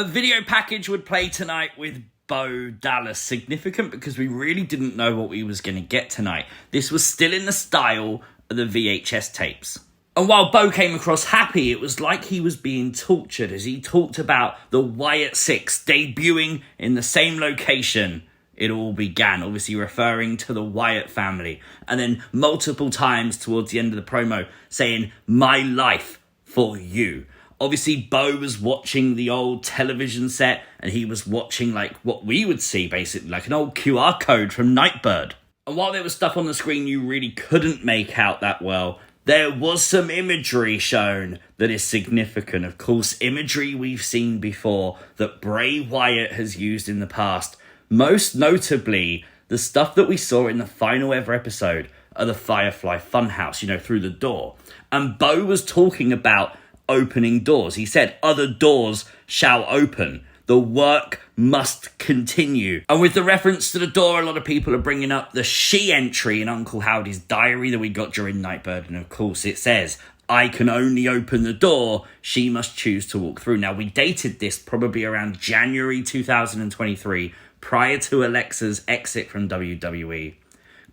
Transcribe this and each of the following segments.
A video package would play tonight with Bo Dallas. Significant because we really didn't know what we was going to get tonight. This was still in the style of the VHS tapes. And while Bo came across happy, it was like he was being tortured as he talked about the Wyatt Sicks debuting in the same location it all began, obviously referring to the Wyatt family. And then multiple times towards the end of the promo saying, "My life for you." Obviously, Bo was watching the old television set and he was watching like what we would see, basically, like an old QR code from Nightbird. And while there was stuff on the screen you really couldn't make out that well, there was some imagery shown that is significant. Of course, imagery we've seen before that Bray Wyatt has used in the past. Most notably, the stuff that we saw in the final ever episode of the Firefly Funhouse, through the door. And Bo was talking about opening doors. He said, "Other doors shall open. The work must continue." And with the reference to the door, a lot of people are bringing up the she entry in Uncle Howdy's diary that we got during Nightbird. And of course it says, "I can only open the door. She must choose to walk through." Now, we dated this probably around January 2023, prior to Alexa's exit from WWE.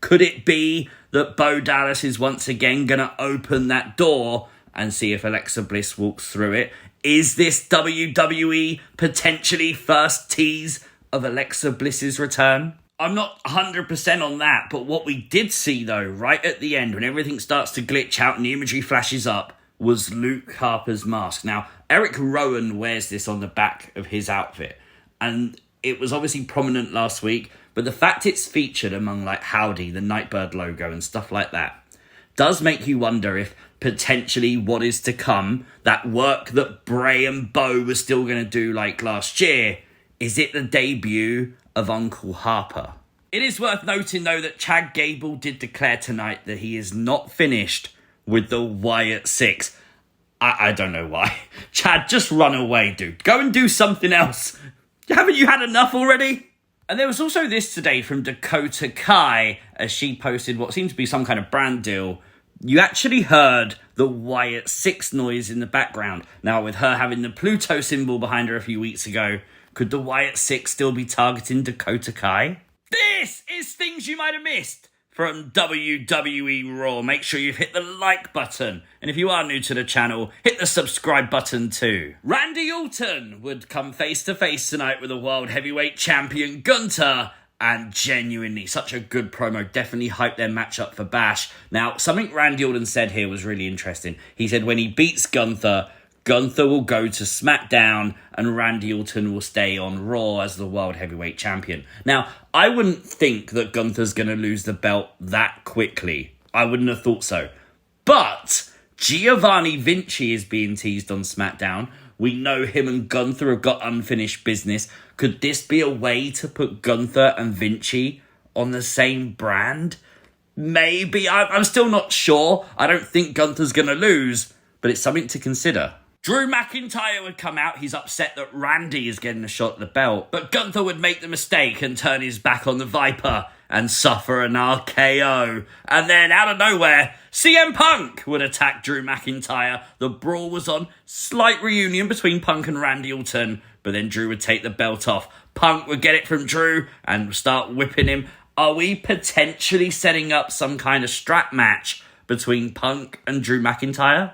Could it be that Bo Dallas is once again going to open that door and see if Alexa Bliss walks through it? Is this WWE potentially first tease of Alexa Bliss's return? I'm not 100% on that, but what we did see though, right at the end, when everything starts to glitch out and the imagery flashes up, was Luke Harper's mask. Now, Eric Rowan wears this on the back of his outfit, and it was obviously prominent last week, but the fact it's featured among like Howdy, the Nightbird logo and stuff like that, does make you wonder if potentially what is to come, that work that Bray and Bo were still going to do like last year, is it the debut of Uncle Harper? It is worth noting though that Chad Gable did declare tonight that he is not finished with the Wyatt Sicks. I don't know why. Chad, just run away, dude. Go and do something else. Haven't you had enough already? And there was also this today from Dakota Kai as she posted what seemed to be some kind of brand deal. You actually heard the Wyatt Sicks noise in the background. Now, with her having the Pluto symbol behind her a few weeks ago, could the Wyatt Sicks still be targeting Dakota Kai? This is things you might have missed from WWE Raw. Make sure you've hit the like button. And if you are new to the channel, hit the subscribe button too. Randy Orton would come face to face tonight with the World Heavyweight Champion Gunther. And genuinely, such a good promo. Definitely hyped their match up for Bash. Now, something Randy Orton said here was really interesting. He said when he beats Gunther, Gunther will go to Smackdown and Randy Orton will stay on Raw as the World Heavyweight Champion. Now, I wouldn't think that Gunther's going to lose the belt that quickly. I wouldn't have thought so. But Giovanni Vinci is being teased on Smackdown. We know him and Gunther have got unfinished business. Could this be a way to put Gunther and Vinci on the same brand? Maybe. I'm still not sure. I don't think Gunther's going to lose, but it's something to consider. Drew McIntyre would come out. He's upset that Randy is getting a shot at the belt, but Gunther would make the mistake and turn his back on the Viper and suffer an RKO. And then out of nowhere, CM Punk would attack Drew McIntyre. The brawl was on. Slight reunion between Punk and Randy Orton, but then Drew would take the belt off. Punk would get it from Drew and start whipping him. Are we potentially setting up some kind of strap match between Punk and Drew McIntyre?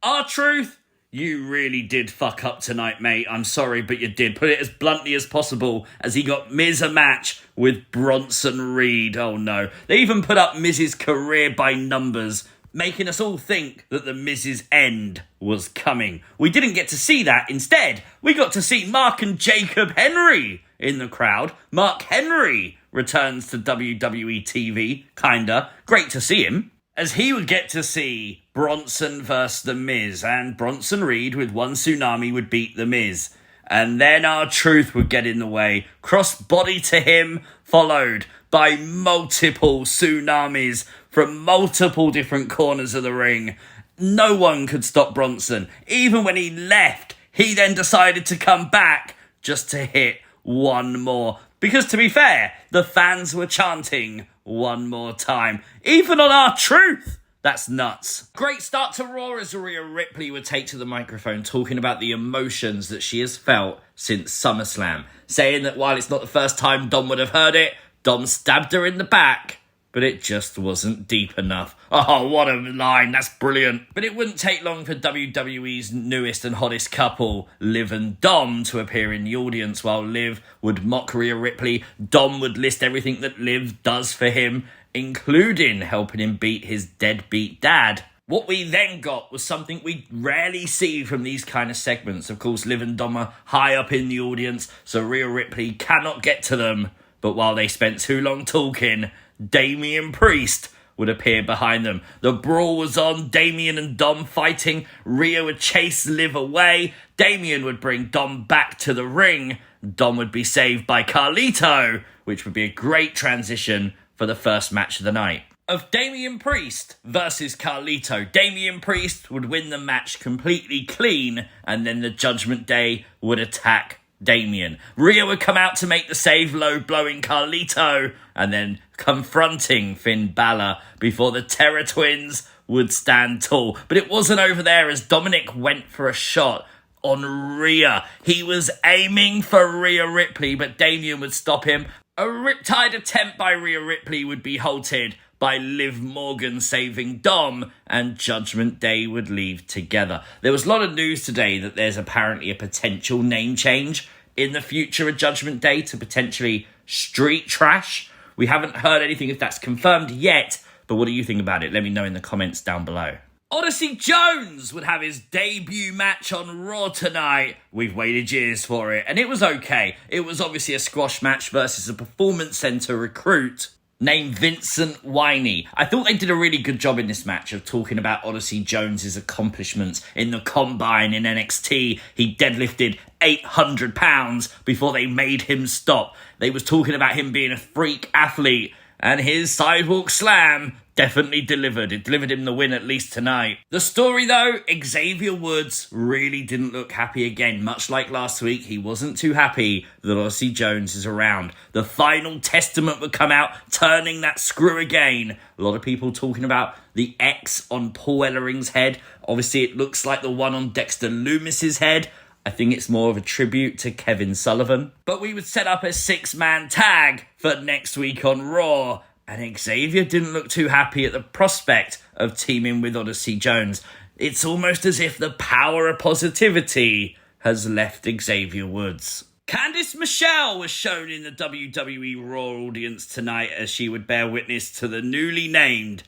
R-Truth, you really did fuck up tonight, mate. I'm sorry, but you did. Put it as bluntly as possible as he got Miz a match with Bronson Reed. Oh no. They even put up Miz's career by numbers, making us all think that the Miz's end was coming. We didn't get to see that. Instead, we got to see Mark and Jacob Henry in the crowd. Mark Henry returns to WWE TV, kinda. Great to see him, as he would get to see Bronson versus The Miz, and Bronson Reed with one tsunami would beat The Miz. And then R-Truth would get in the way. Crossbody to him, followed by multiple tsunamis from multiple different corners of the ring. No one could stop Bronson. Even when he left, he then decided to come back just to hit one more. Because to be fair, the fans were chanting one more time. Even on R-Truth, That's nuts. Great start to Raw as Rhea Ripley would take to the microphone talking about the emotions that she has felt since SummerSlam, saying that while it's not the first time Dom would have heard it, Dom stabbed her in the back, but it just wasn't deep enough. Oh, what a line, that's brilliant. But it wouldn't take long for WWE's newest and hottest couple, Liv and Dom, to appear in the audience. While Liv would mock Rhea Ripley, Dom would list everything that Liv does for him, including helping him beat his deadbeat dad. What we then got was something we rarely see from these kind of segments. Of course, Liv and Dom are high up in the audience, so Rhea Ripley cannot get to them. But while they spent too long talking, Damian Priest would appear behind them. The brawl was on, Damian and Dom fighting. Rhea would chase Liv away. Damian would bring Dom back to the ring. Dom would be saved by Carlito, which would be a great transition for the first match of the night. Of Damian Priest versus Carlito, Damian Priest would win the match completely clean, and then the Judgment Day would attack Damian. Rhea would come out to make the save, low-blowing Carlito, and then confronting Finn Balor before the Terror Twins would stand tall. But it wasn't over there as Dominic went for a shot on Rhea. He was aiming for Rhea Ripley, but Damian would stop him. A riptide attempt by Rhea Ripley would be halted by Liv Morgan saving Dom, and Judgment Day would leave together. There was a lot of news today that there's apparently a potential name change in the future of Judgment Day to potentially Street Trash. We haven't heard anything if that's confirmed yet, but what do you think about it? Let me know in the comments down below. Odyssey Jones would have his debut match on Raw tonight. We've waited years for it, and it was okay. It was obviously a squash match versus a Performance Center recruit named Vincent Winey. I thought they did a really good job in this match of talking about Odyssey Jones's accomplishments in the Combine in NXT. He deadlifted 800 pounds before they made him stop. They was talking about him being a freak athlete, and his sidewalk slam definitely delivered. It delivered him the win at least tonight. The story though, Xavier Woods really didn't look happy again. Much like last week, he wasn't too happy that Odyssey Jones is around. The final testament would come out, turning that screw again. A lot of people talking about the X on Paul Ellering's head. Obviously, it looks like the one on Dexter Loomis's head. I think it's more of a tribute to Kevin Sullivan. But we would set up a 6-man tag for next week on Raw. And Xavier didn't look too happy at the prospect of teaming with Odyssey Jones. It's almost as if the power of positivity has left Xavier Woods. Candice Michelle was shown in the WWE Raw audience tonight as she would bear witness to the newly named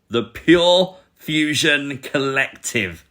the Pure Fusion Collective.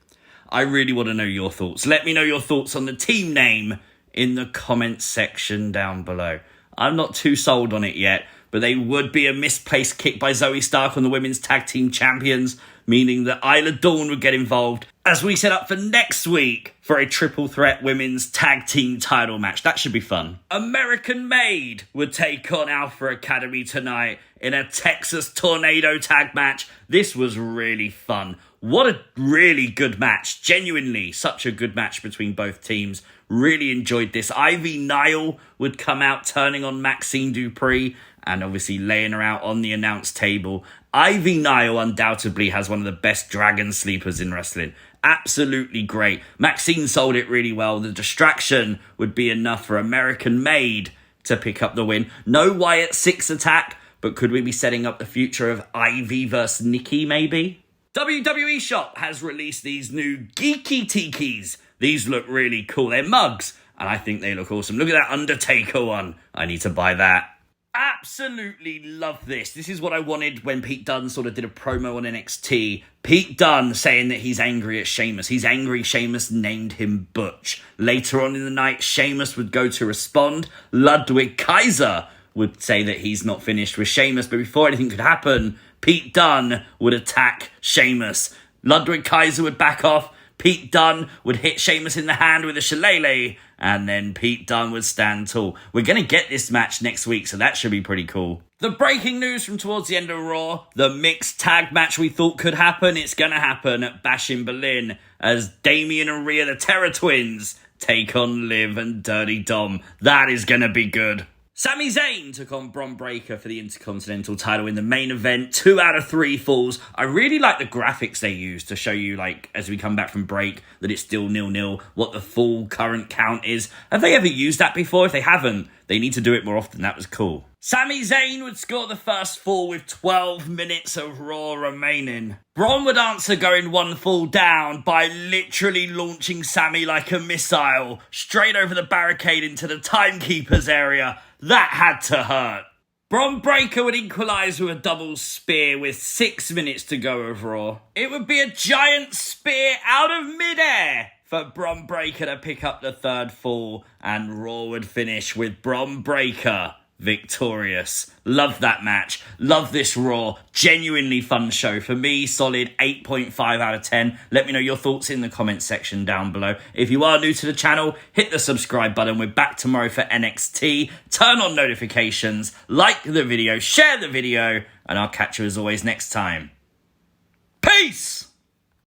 I really want to know your thoughts. Let me know your thoughts on the team name in the comments section down below. I'm not too sold on it yet, but they would be a misplaced kick by Zoe Stark on the women's tag team champions, meaning that Isla Dawn would get involved as we set up for next week for a triple threat women's tag team title match. That should be fun. American Made would take on Alpha Academy tonight in a Texas Tornado tag match. This was really fun. What a really good match. Genuinely, such a good match between both teams. Really enjoyed this. Ivy Nile would come out turning on Maxine Dupree and obviously laying her out on the announce table. Ivy Nile undoubtedly has one of the best dragon sleepers in wrestling. Absolutely great. Maxine sold it really well. The distraction would be enough for American Made to pick up the win. No Wyatt Sicks attack, but could we be setting up the future of Ivy versus Nikki maybe? WWE Shop has released these new Geeky Tikis. These look really cool. They're mugs, and I think they look awesome. Look at that Undertaker one. I need to buy that. Absolutely love this. This is what I wanted when Pete Dunne sort of did a promo on NXT. Pete Dunne saying that he's angry at Sheamus. He's angry Sheamus named him Butch. Later on in the night, Sheamus would go to respond. Ludwig Kaiser would say that he's not finished with Sheamus, but before anything could happen, Pete Dunne would attack Sheamus. Ludwig Kaiser would back off. Pete Dunne would hit Sheamus in the hand with a shillelagh, and then Pete Dunne would stand tall. We're going to get this match next week, so that should be pretty cool. The breaking news from towards the end of Raw, the mixed tag match we thought could happen, it's going to happen at Bash in Berlin as Damian and Rhea, the Terror Twins, take on Liv and Dirty Dom. That is going to be good. Sami Zayn took on Bron Breakker for the Intercontinental title in the main event. 2 out of 3 falls. I really like the graphics they used to show you, like, as we come back from break, that it's still 0-0, what the full current count is. Have they ever used that before? If they haven't, they need to do it more often. That was cool. Sami Zayn would score the first fall with 12 minutes of Raw remaining. Bron would answer going 1 fall down by literally launching Sami like a missile straight over the barricade into the timekeeper's area. That had to hurt. Bron Breakker would equalise with a double spear with 6 minutes to go of Raw. It would be a giant spear out of midair for Bron Breakker to pick up the 3rd fall, and Raw would finish with Bron Breakker victorious. Love that match. Love this Raw. Genuinely fun show. For me, solid 8.5 out of 10. Let me know your thoughts in the comments section down below. If you are new to the channel, hit the subscribe button. We're back tomorrow for NXT. Turn on notifications, like the video, share the video, and I'll catch you as always next time. Peace!